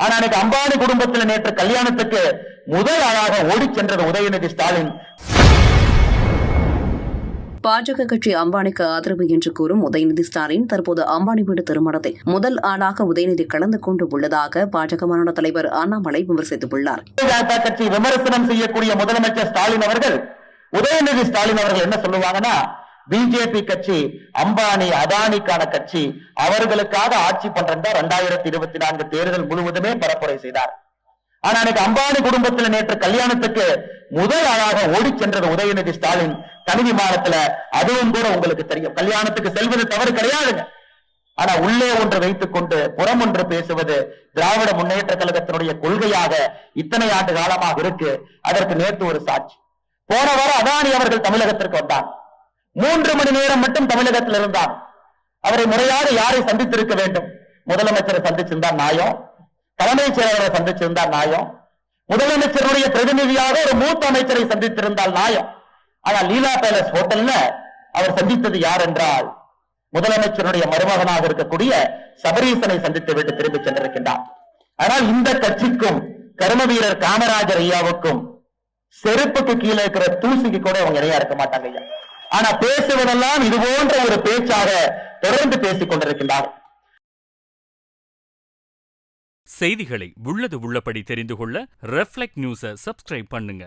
ஆனா அன்னைக்கு அம்பானி குடும்பத்தில் நேற்று கல்யாணத்துக்கு முதல் ஆளாக ஓடி சென்றது உதயநிதி ஸ்டாலின். பாஜக கட்சி அம்பானிக்கு ஆதரவு என்று கூறும் உதயநிதி ஸ்டாலின் தற்போது அம்பானி வீடு திருமணத்தை முதல் ஆளாக உதயநிதி கலந்து கொண்டு உள்ளதாக பாஜக மாநில தலைவர் அண்ணாமலை விமர்சித்துள்ளார். பாஜக கட்சி விமர்சனம் செய்யக்கூடிய முதலமைச்சர் ஸ்டாலின் அவர்கள், உதயநிதி ஸ்டாலின் அவர்கள் என்ன சொல்லுவாங்கன்னா, பிஜேபி கட்சி அம்பானி அதானிக்கான கட்சி, அவர்களுக்காக ஆட்சி பண்றதா 2024 தேர்தல் முழுவதுமே பரப்புரை செய்தார். ஆனா அன்னைக்கு அம்பானி குடும்பத்தில் நேற்று கல்யாணத்துக்கு முதல் ஆளாக ஓடி சென்றது உதயநிதி ஸ்டாலின் தனி விமானத்துல. அதுவும் கூட உங்களுக்கு தெரியும், கல்யாணத்துக்கு செல்வது தவறு கிடையாதுங்க. ஆனா உள்ளே ஒன்று வைத்துக் கொண்டு புறம் ஒன்று பேசுவது திராவிட முன்னேற்ற கழகத்தினுடைய கொள்கையாக இத்தனை ஆண்டு காலமாக இருக்கு. அதற்கு நேற்று ஒரு சாட்சி. போன வாரம் அதானி அவர்கள் தமிழகத்திற்கு வந்தார். 3 மணி நேரம் மட்டும் தமிழகத்தில் இருந்தார். அவரை முறையாக யாரை சந்தித்திருக்க வேண்டும்? முதலமைச்சரை சந்திச்சிருந்தார் நியாயம், தலைமைச் செயலாளரை சந்திச்சிருந்தார் நியாயம், முதலமைச்சருடைய பிரதிநிதியாக ஒரு மூத்த அமைச்சரை சந்தித்திருந்தால் நியாயம். ஆனால் லீலா பேலஸ் ஹோட்டல்ல அவர் சந்தித்தது யார் என்றால், முதலமைச்சருடைய மருமகனாக இருக்கக்கூடிய சபரீசனை சந்தித்து விட்டு திரும்பி சென்றிருக்கின்றார். ஆனால் இந்த கட்சிக்கும் கர்ம வீரர் காமராஜர் ஐயாவுக்கும் செருப்புக்கு கீழே இருக்கிற தூசிக்கு கூட அவங்க இணையா இருக்க மாட்டாங்க ஐயா. ஆனா பேசுவதெல்லாம் இது போன்ற ஒரு பேச்சாக தொடர்ந்து பேசிக் கொண்டிருக்கின்றார். செய்திகளை உள்ளது உள்ளபடி தெரிந்து கொள்ள ரெஃப்ளெக்ட் நியூஸை சப்ஸ்கிரைப் பண்ணுங்க.